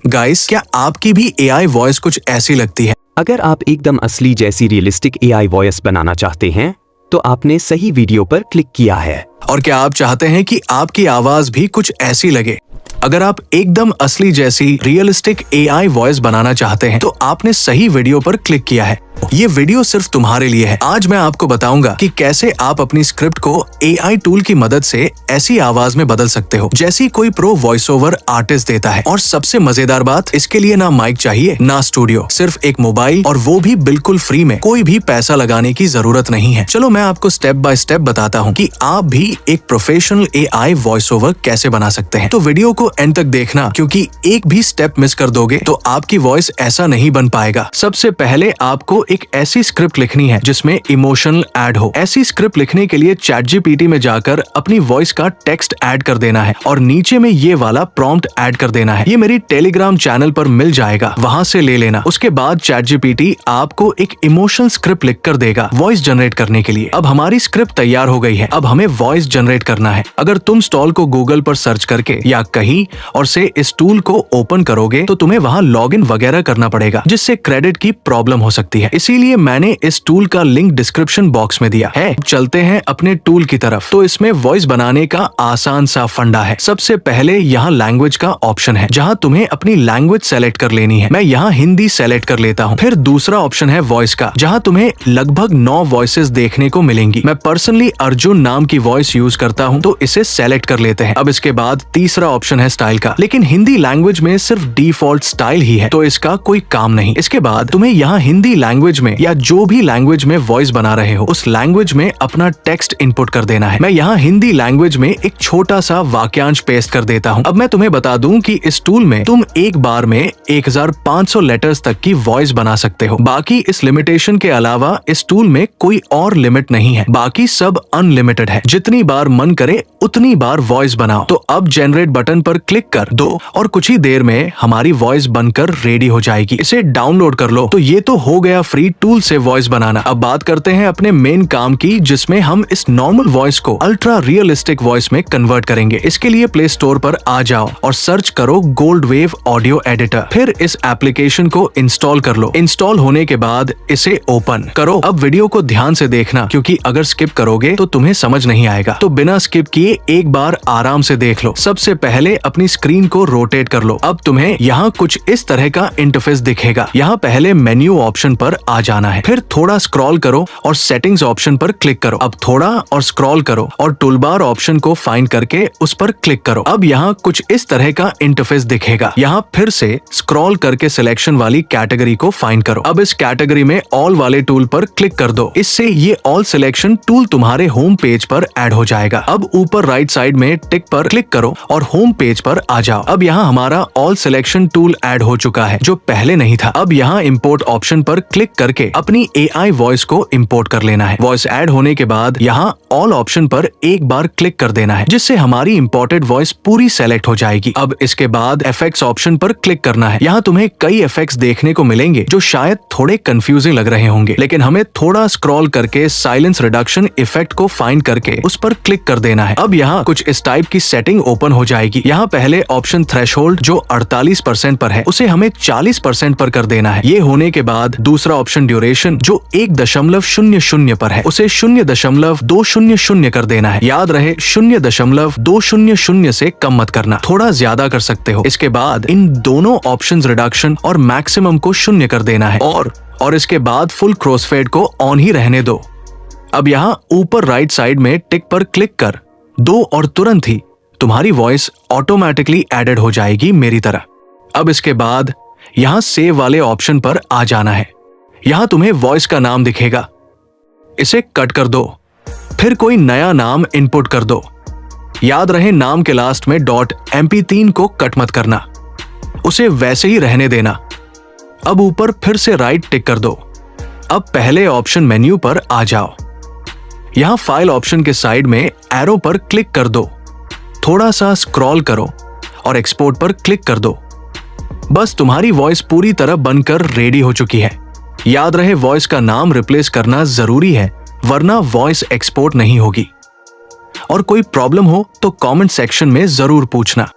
Guys, क्या आपकी भी एआई वॉइस कुछ ऐसी लगती है? अगर आप एकदम असली जैसी रियलिस्टिक एआई वॉइस बनाना चाहते हैं तो आपने सही वीडियो पर क्लिक किया है। और क्या आप चाहते हैं कि आपकी आवाज भी कुछ ऐसी लगे? अगर आप एकदम असली जैसी रियलिस्टिक एआई वॉइस बनाना चाहते हैं तो आपने सही वीडियो पर क्लिक किया है। ये वीडियो सिर्फ तुम्हारे लिए है। आज मैं आपको बताऊंगा कि कैसे आप अपनी स्क्रिप्ट को एआई टूल की मदद से ऐसी आवाज में बदल सकते हो जैसी कोई प्रो वॉइस ओवर आर्टिस्ट देता है। और सबसे मजेदार बात, इसके लिए ना माइक चाहिए ना स्टूडियो, सिर्फ एक मोबाइल, और वो भी बिल्कुल फ्री में। कोई भी पैसा लगाने की जरूरत नहीं है। चलो मैं आपको स्टेप बाय स्टेप बताता हूँ कि आप भी एक प्रोफेशनल एआई वॉइस ओवर कैसे बना सकते हैं। तो वीडियो को एंड तक देखना, क्योंकि एक भी स्टेप मिस कर दोगे तो आपकी वॉइस ऐसा नहीं बन पाएगा। सबसे पहले आपको एक ऐसी स्क्रिप्ट लिखनी है जिसमें इमोशनल ऐड हो। ऐसी स्क्रिप्ट लिखने के लिए ChatGPT में जाकर अपनी वॉइस का टेक्स्ट ऐड कर देना है और नीचे में ये वाला प्रॉम्प्ट ऐड कर देना है। ये मेरी टेलीग्राम चैनल पर मिल जाएगा, वहां से ले लेना। उसके बाद ChatGPT आपको एक इमोशनल स्क्रिप्ट लिख कर देगा वॉइस जनरेट करने के लिए। अब हमारी स्क्रिप्ट तैयार हो गई है। अब हमें वॉइस जनरेट करना है। अगर तुम स्टॉल को गूगल पर सर्च करके या कहीं और से इस टूल को ओपन करोगे तो तुम्हें वहां लॉगिन वगैरह करना पड़ेगा, जिससे क्रेडिट की प्रॉब्लम हो सकती है। इसीलिए मैंने इस टूल का लिंक डिस्क्रिप्शन बॉक्स में दिया है। चलते हैं अपने टूल की तरफ। तो इसमें वॉइस बनाने का आसान सा फंडा है। सबसे पहले यहाँ लैंग्वेज का ऑप्शन है, जहाँ तुम्हें अपनी लैंग्वेज सेलेक्ट कर लेनी है। मैं यहाँ हिंदी सेलेक्ट कर लेता हूँ। फिर दूसरा ऑप्शन है वॉइस का, जहाँ तुम्हें लगभग 9 वॉइसेस देखने को मिलेंगी। मैं पर्सनली अर्जुन नाम की वॉइस यूज करता हूँ, तो इसे सेलेक्ट कर लेते हैं। अब इसके बाद तीसरा ऑप्शन है स्टाइल का, लेकिन हिंदी लैंग्वेज में सिर्फ डिफॉल्ट स्टाइल ही है, तो इसका कोई काम नहीं। इसके बाद तुम्हें यहाँ हिंदी लैंग्वेज में या जो भी लैंग्वेज में वॉइस बना रहे हो उस लैंग्वेज में अपना टेक्स्ट इनपुट कर देना है। मैं यहाँ हिंदी लैंग्वेज में एक छोटा सा वाक्यांश पेस्ट कर देता हूँ। अब मैं तुम्हें बता दूं कि इस टूल में तुम एक बार में 1500 लेटर्स तक की वॉइस बना सकते हो। बाकी इस लिमिटेशन के अलावा इस टूल में कोई और लिमिट नहीं है। बाकी सब अनलिमिटेड है। जितनी बार मन करे उतनी बार वॉइस बनाओ। तो अब जनरेट बटन पर क्लिक कर दो और कुछ ही देर में हमारी वॉइस बनकर रेडी हो जाएगी। इसे डाउनलोड कर लो। तो ये तो हो गया फ्री टूल से वॉइस बनाना। अब बात करते हैं अपने मेन काम की, जिसमें हम इस नॉर्मल वॉइस को अल्ट्रा रियलिस्टिक वॉइस में कन्वर्ट करेंगे। इसके लिए प्ले स्टोर पर आ जाओ और सर्च करो गोल्ड वेव ऑडियो एडिटर। फिर इस एप्लीकेशन को इंस्टॉल कर लो। इंस्टॉल होने के बाद इसे ओपन करो। अब वीडियो को ध्यान से देखना, क्योंकि अगर स्किप करोगे तो तुम्हें समझ नहीं आएगा। तो बिना स्किप किए एक बार आराम से देख लो। सबसे पहले अपनी स्क्रीन को रोटेट कर लो। अब तुम्हें यहाँ कुछ इस तरह का इंटरफेस दिखेगा। यहाँ पहले मेन्यू ऑप्शन पर आ जाना है। फिर थोड़ा स्क्रॉल करो और सेटिंग्स ऑप्शन पर क्लिक करो। अब थोड़ा और स्क्रॉल करो और टूलबार ऑप्शन को फाइंड करके उस पर क्लिक करो। अब यहाँ कुछ इस तरह का इंटरफेस दिखेगा। यहाँ फिर से स्क्रॉल करके सिलेक्शन वाली कैटेगरी को फाइंड करो। अब इस कैटेगरी में ऑल वाले टूल पर क्लिक कर दो। इससे ये ऑल सिलेक्शन टूल तुम्हारे होम पेज पर ऐड हो जाएगा। अब ऊपर राइट साइड में टिक पर क्लिक करो और होम पेज पर आ जाओ। अब यहाँ हमारा ऑल सिलेक्शन टूल ऐड हो चुका है, जो पहले नहीं था। अब यहाँ इंपोर्ट ऑप्शन पर क्लिक करके अपनी एआई वॉइस को इंपोर्ट कर लेना है। वॉइस ऐड होने के बाद यहाँ ऑल ऑप्शन पर एक बार क्लिक कर देना है, जिससे हमारी इंपोर्टेड वॉइस पूरी सेलेक्ट हो जाएगी। अब इसके बाद इफेक्ट्स ऑप्शन पर क्लिक करना है। यहाँ तुम्हें कई इफेक्ट्स देखने को मिलेंगे जो शायद थोड़े कंफ्यूजिंग लग रहे होंगे, लेकिन हमें थोड़ा स्क्रॉल करके साइलेंस रिडक्शन इफेक्ट को फाइंड करके उस पर क्लिक कर देना है। अब यहाँ कुछ इस टाइप की सेटिंग ओपन हो जाएगी। यहाँ पहले ऑप्शन थ्रेशोल्ड जो 48% पर है, उसे हमें 40% पर कर देना है। ये होने के बाद दूसरा ऑप्शन ड्यूरेशन जो 1.00 पर है, उसे 0.200 कर देना है। याद रहे 0.200 से कम मत करना, थोड़ा ज्यादा कर सकते हो। इसके बाद इन दोनों ऑप्शंस रिडक्शन और मैक्सिमम को 0 कर देना है और इसके बाद फुल क्रॉसफेड को ऑन ही रहने दो। अब यहाँ ऊपर राइट साइड में टिक पर क्लिक कर दो और तुरंत ही तुम्हारी वॉइस ऑटोमेटिकली एडेड हो जाएगी मेरी तरह। अब इसके बाद यहाँ सेव वाले ऑप्शन पर आ जाना है। यहाँ तुम्हें वॉइस का नाम दिखेगा, इसे कट कर दो। फिर कोई नया नाम इनपुट कर दो। याद रहे नाम के लास्ट में .mp3 को कट मत करना, उसे वैसे ही रहने देना। अब ऊपर फिर से राइट टिक कर दो। अब पहले ऑप्शन मेन्यू पर आ जाओ। यहाँ फाइल ऑप्शन के साइड में एरो पर क्लिक कर दो। थोड़ा सा स्क्रॉल करो और एक्सपोर्ट पर क्लिक कर दो। बस तुम्हारी वॉइस पूरी तरह बनकर रेडी हो चुकी है। याद रहे वॉइस का नाम रिप्लेस करना जरूरी है, वरना वॉइस एक्सपोर्ट नहीं होगी। और कोई प्रॉब्लम हो तो कमेंट सेक्शन में जरूर पूछना।